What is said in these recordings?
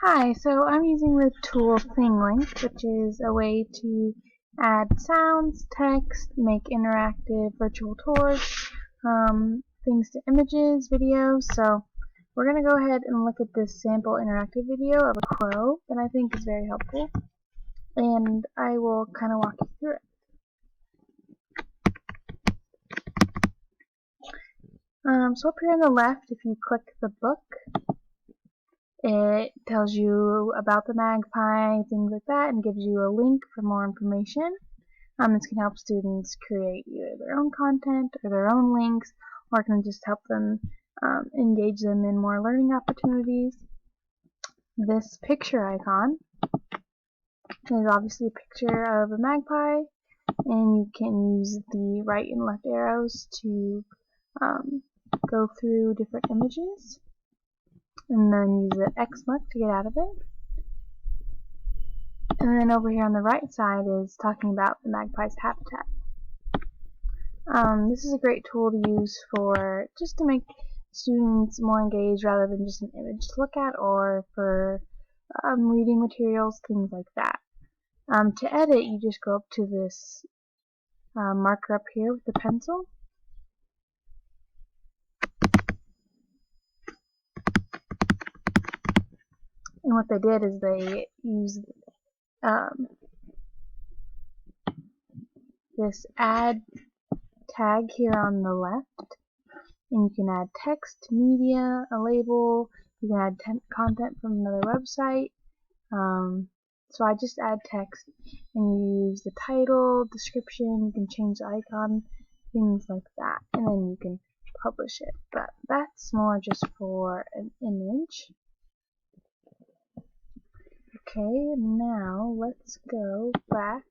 Hi, so I'm using the tool Thinglink, which is a way to add sounds, text, make interactive virtual tours, things to images, videos. So we're going to go ahead and look at this sample interactive video of a crow that I think is very helpful, and I will kind of walk you through it. So up here on the left, if you click the book, it tells you about the magpie, things like that, and gives you a link for more information. This can help students create either their own content or their own links, or it can just help them engage them in more learning opportunities. This picture icon is obviously a picture of a magpie, and you can use the right and left arrows to go through different images, and then use the X mark to get out of it. And then over here on the right side is talking about the magpie's habitat. This is a great tool to use for just to make students more engaged rather than just an image to look at, or for reading materials, things like that. To edit, you just go up to this marker up here with the pencil. And what they did is they used this add tag here on the left, and you can add text, media, a label, you can add content from another website. So I just add text, and you use the title, description, you can change the icon, things like that, and then you can publish it. But that's more just for an image. Okay, now let's go back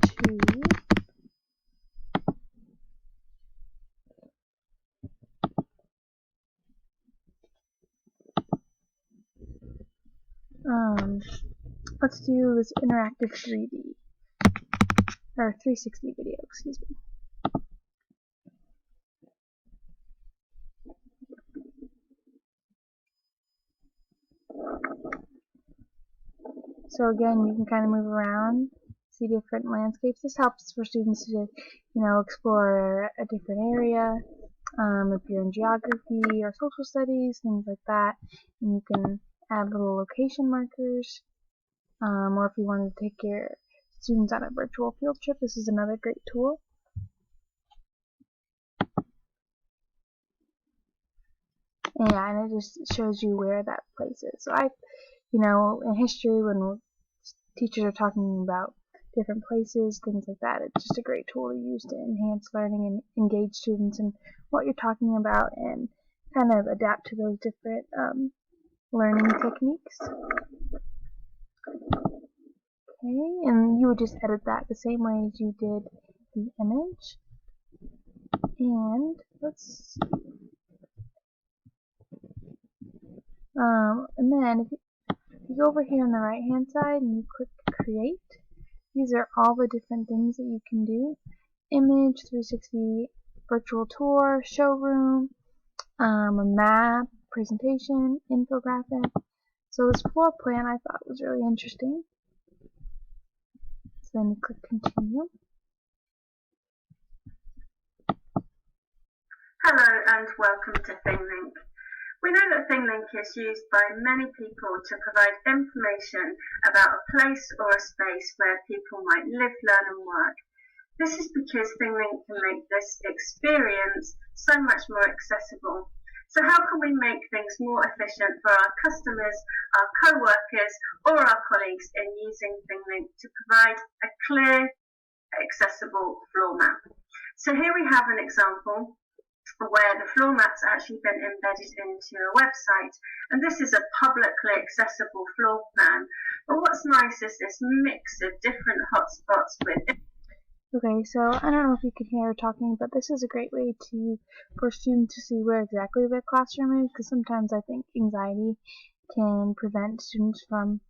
to let's do this interactive 3D or 360 video, excuse me. So again, you can kind of move around, see different landscapes. This helps for students to, explore a different area. If you're in geography or social studies, things like that, and you can add little location markers. Or if you want to take your students on a virtual field trip, this is another great tool. Yeah, and it just shows you where that place is. So in history, when teachers are talking about different places, things like that, it's just a great tool to use to enhance learning and engage students in what you're talking about, and kind of adapt to those different learning techniques. Okay, and you would just edit that the same way as you did the image. And let's see. And then if you go over here on the right hand side and you click create, these are all the different things that you can do. Image, 360, virtual tour, showroom, a map, presentation, infographic. So this floor plan I thought was really interesting. So then you click continue. Hello and welcome to Thinglink. We know that Thinglink is used by many people to provide information about a place or a space where people might live, learn and work. This is because Thinglink can make this experience so much more accessible. So how can we make things more efficient for our customers, our co-workers or our colleagues in using Thinglink to provide a clear, accessible floor map? So here we have an example where the floor map's actually been embedded into a website, and this is a publicly accessible floor plan. But what's nice is this mix of different hotspots with. Okay, so I don't know if you can hear her talking, but this is a great way for students to see where exactly their classroom is, because sometimes I think anxiety can prevent students from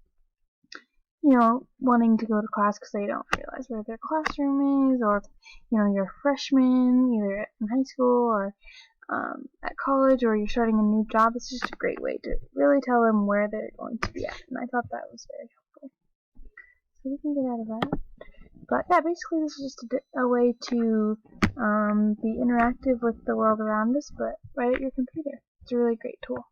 wanting to go to class because they don't realize where their classroom is, or you're a freshman either in high school or at college or you're starting a new job, it's just a great way to really tell them where they're going to be at. And I thought that was very helpful. So we can get out of that. But yeah, basically this is just a way to be interactive with the world around us, but right at your computer. It's a really great tool.